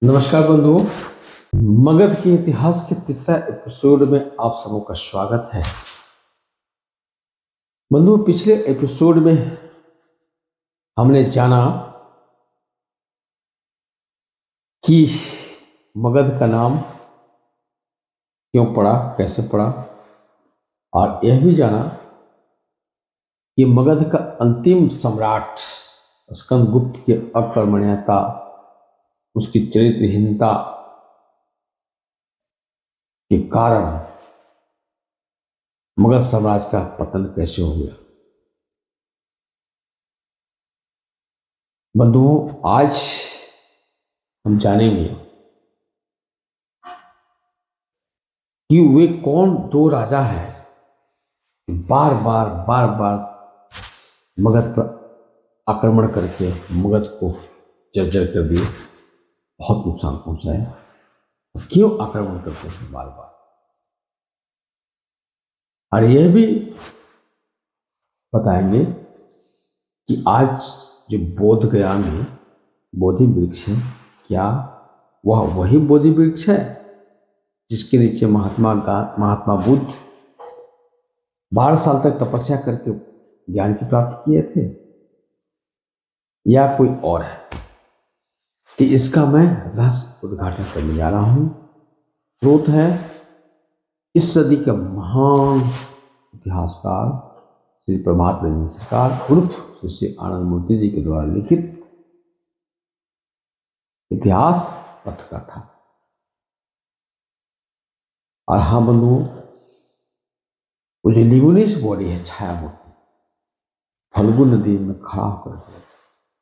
नमस्कार बंधुओं, मगध के इतिहास के तीसरा एपिसोड में आप सबों का स्वागत है। बंधुओं, पिछले एपिसोड में हमने जाना कि मगध का नाम क्यों पड़ा, कैसे पड़ा, और यह भी जाना कि मगध का अंतिम सम्राट स्कंदगुप्त की अकर्मण्यता, उसकी चरित्रहीनता के कारण मगध साम्राज्य का पतन कैसे हो गया। बंधुओं, आज हम जानेंगे कि वे कौन दो राजा हैं बार बार मगध पर आक्रमण करके मगध को जर्जर कर दिए, बहुत नुकसान पहुंचाया। क्यों आक्रमण करते हैं बार बार, और यह भी बताएंगे कि आज जो बोध गया में बोधि वृक्ष है, क्या वह वही बोधि वृक्ष है जिसके नीचे महात्मा बुद्ध 12 साल तक तपस्या करके ज्ञान की प्राप्ति किए थे, या कोई और है। कि इसका मैं रहस्य उद्घाटन करने जा रहा हूं। स्रोत है इस सदी का महान इतिहासकार श्री प्रभात रंजन सरकार उर्फ श्री आनंद मूर्ति जी के द्वारा लिखित इतिहास पथकथा। और हाँ बंधुओं, वो जो लिगुनिस बॉडी है, छाया मूर्ति, फल्गु नदी में खड़ा होकर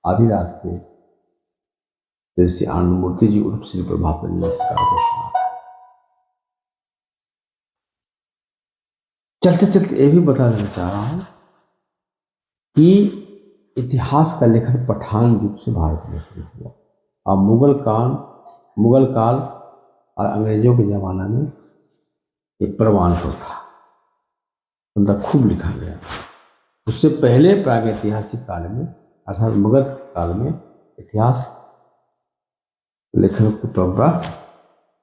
आधी रात को जैसे आनंद मूर्ति जी उर्फ श्री प्रभात रंजन सरकार को सुना। चलते चलते ये भी बता देना चाह रहा हूं कि इतिहास का लेखन पठान युग से भारत में शुरू हुआ, और मुगल काल और अंग्रेजों के जमाना में एक प्रमाणपत्र था, उनका खूब लिखा गया। उससे पहले प्रागैतिहासिक काल में अर्थात मगध काल में इतिहास लेखन की परंपरा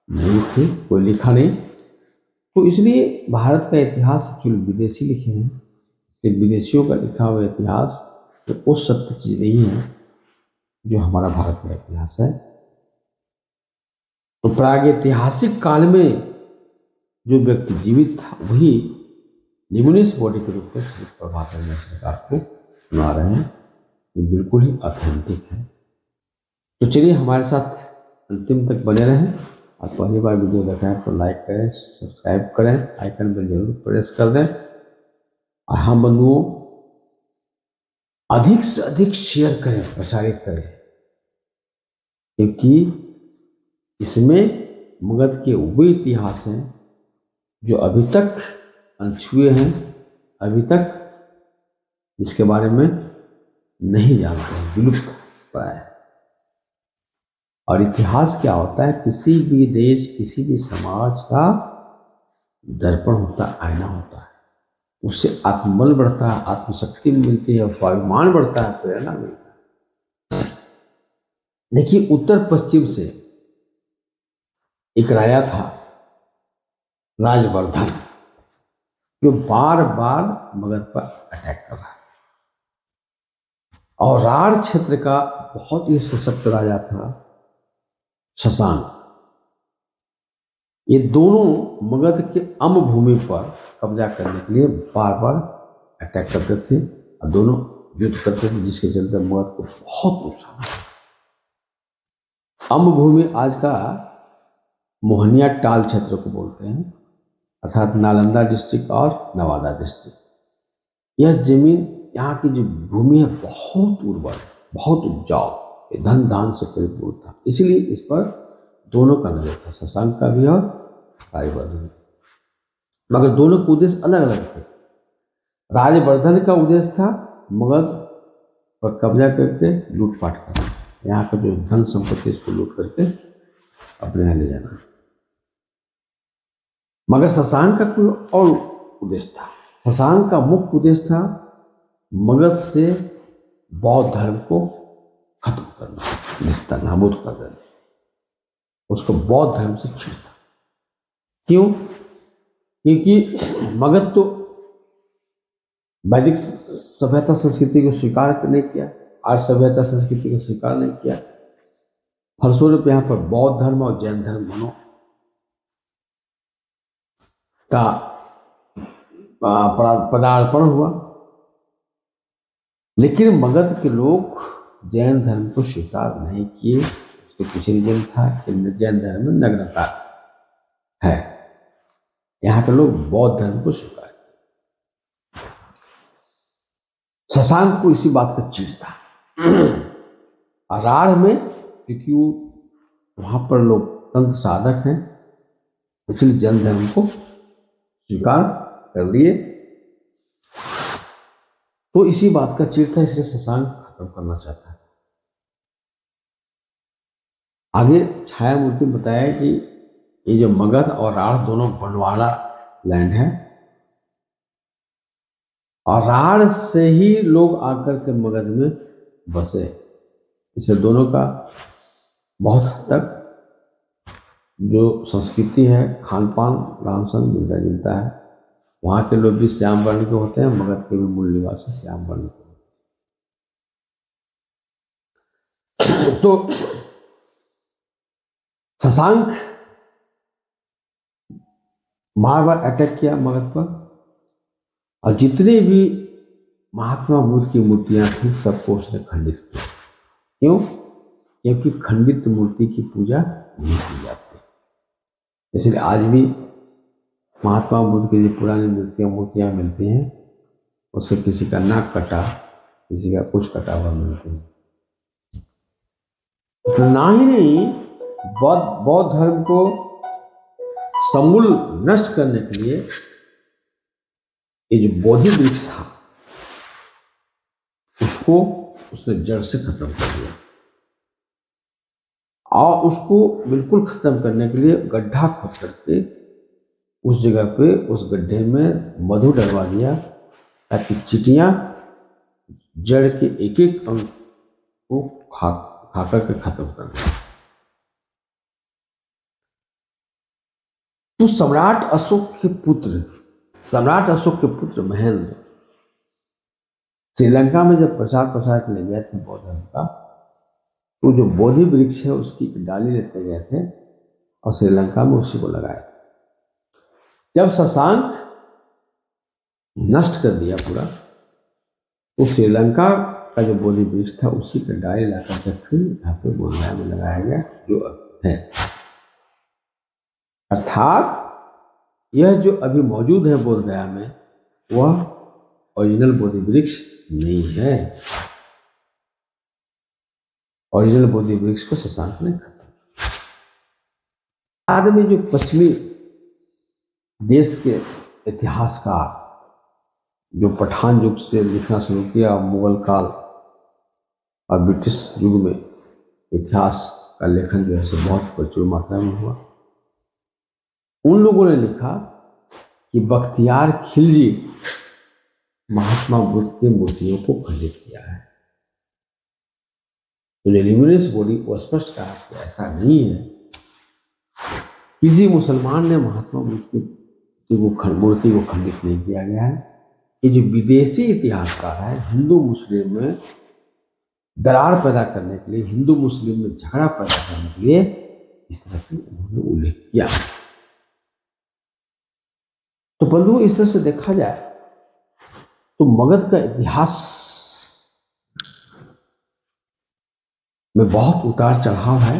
नहीं थी, कोई लिखा नहीं। तो इसलिए भारत का इतिहास जो विदेशी लिखे हैं, इसलिए विदेशियों का लिखा हुआ इतिहास तो वो सत्य चीज नहीं है जो हमारा भारत का इतिहास है। तो प्रागैतिहासिक काल में जो व्यक्ति जीवित था वही लिगुनिस बॉडी के रूप में श्री प्रभात रंजन सरकार को सुना रहे हैं। ये बिल्कुल ही ऑथेंटिक है। तो चलिए हमारे साथ अंतिम तक बने रहें, और पहली बार वीडियो देखें तो लाइक करें, सब्सक्राइब करें, आइकन पर जरूर प्रेस कर दें। और हाँ बंधुओं, अधिक से अधिक शेयर करें, प्रसारित करें, क्योंकि इसमें मगध के वो इतिहास हैं जो अभी तक अनछुए हैं, अभी तक इसके बारे में नहीं जानते हैं, विलुप्त प्राय है। और इतिहास क्या होता है? किसी भी देश, किसी भी समाज का दर्पण होता है, आईना होता है। उससे आत्मबल बढ़ता है, आत्मशक्ति मिलती है, स्वाभिमान बढ़ता है, प्रेरणा मिलता है। देखिए, उत्तर पश्चिम से एक राजा था राजवर्धन, जो बार बार मगध पर अटैक कर रहा है। और राढ़ क्षेत्र का बहुत ही सशक्त राजा था शशांक। ये दोनों मगध के अम्ब भूमि पर कब्जा करने के लिए बार बार अटैक करते थे, और दोनों युद्ध करते थे, जिसके चलते मगध को बहुत नुकसान हुआ। अम्ब भूमि आज का मोहनिया टाल क्षेत्र को बोलते हैं, अर्थात नालंदा डिस्ट्रिक्ट और नवादा डिस्ट्रिक्ट। यह जमीन, यहाँ की जो भूमि है, बहुत उर्वर, बहुत उपजाऊ, धन धान से परिपूर्ण था। इसीलिए इस पर दोनों का नजर था, शशांक का भी और राजवर्धन। मगर दोनों के उद्देश्य अलग अलग थे। राजवर्धन का उद्देश्य था मगध पर कब्जा करके लूटपाट करना, यहाँ का जो धन संपत्ति इसको लूट करके अपने यहाँ ले जाना। मगर शशांक का कोई और उद्देश्य था। शशांक का मुख्य उद्देश्य था मगध से बौद्ध धर्म को खत्म करना, निस्तानाबूद कर देना। उसको बौद्ध धर्म से चिढ़ता। क्यों? क्योंकि मगध तो वैदिक सभ्यता संस्कृति को स्वीकार नहीं किया, आज सभ्यता संस्कृति को स्वीकार नहीं किया। फलस्वरूप यहाँ पर बौद्ध धर्म और जैन धर्म दोनों का पदार्पण हुआ। लेकिन मगध के लोग जैन धर्म को स्वीकार नहीं किए। उसके पीछे रीजन था कि जैन धर्म में नग्नता है, यहाँ के लोग बौद्ध धर्म को स्वीकार किए। शशांक को इसी बात का चिढ़ था। अराड़ में क्योंकि वहां पर लोग तंत्र साधक हैं, इसलिए जैन धर्म को स्वीकार कर लिए। तो इसी बात का चिढ़ था, इसलिए शशांक खत्म करना चाहता है। आगे छाया मूर्ति में बताया कि ये जो मगध और राढ़ दोनों बंटवारा लैंड है, और राढ़ से ही लोग आकर के मगध में बसे। इससे दोनों का बहुत हद तक जो संस्कृति है, खान पान, रहन सहन मिलता जुलता है। वहां के लोग भी श्याम वर्ण के होते हैं, मगध के भी मूल निवासी श्याम वर्ण के होते हैं। तो शशांक बार बार अटैक किया मगध पर, और जितने भी महात्मा बुद्ध की मूर्तियां थी सबको उसने खंडित किया। क्यों? क्योंकि खंडित मूर्ति की पूजा नहीं की जाती। इसलिए आज भी महात्मा बुद्ध की जो पुरानी मूर्तियां मिलती हैं, उससे किसी का नाक कटा, किसी का कुछ कटा हुआ मिलते हैं। तो ना ही नहीं, बौद्ध धर्म को समूल नष्ट करने के लिए ये जो बोधि वृक्ष था उसको उसने जड़ से खत्म कर दिया, और उसको बिल्कुल खत्म करने के लिए गड्ढा खोद करके उस जगह पे, उस गड्ढे में मधु डलवा दिया, ताकि चींटियां जड़ के एक एक अंग को खा करके खत्म कर दें। तो सम्राट अशोक के पुत्र महेंद्र श्रीलंका में जब प्रसार के लिए गए थे बौद्ध धर्म का, तो जो बोधि वृक्ष है उसकी डाली लेते गए थे और श्रीलंका में उसी को लगाए। जब शशांक नष्ट कर दिया पूरा, तो श्रीलंका का जो बोधि वृक्ष था उसी का डाली लाकर के फिर यहाँ पे बोधगया में लगाया गया जो है। अर्थात यह जो अभी मौजूद है बोधगया में, वह ओरिजिनल बोधि वृक्ष नहीं है। ओरिजिनल बोधि वृक्ष को शशांक ने खत्म। बाद में जो पश्चिमी देश के इतिहासकार जो पठान युग से लिखना शुरू किया, मुगल काल और ब्रिटिश युग में इतिहास का लेखन जो है बहुत प्रचुर मात्रा में हुआ। उन लोगों ने लिखा कि बख्तियार खिलजी महात्मा बुद्ध की मूर्तियों को खंडित किया है। तो ल्यूमिनस बॉडी को स्पष्ट कहा कि ऐसा नहीं है, किसी मुसलमान ने महात्मा बुद्ध की मूर्ति को खंडित नहीं किया गया है। ये जो विदेशी इतिहासकार है, हिंदू मुस्लिम में दरार पैदा करने के लिए, हिंदू मुस्लिम में झगड़ा पैदा करने के लिए इस तरह की उन्होंने उल्लेख किया। तो बंधु, इस तरह से देखा जाए तो मगध का इतिहास में बहुत उतार चढ़ाव है।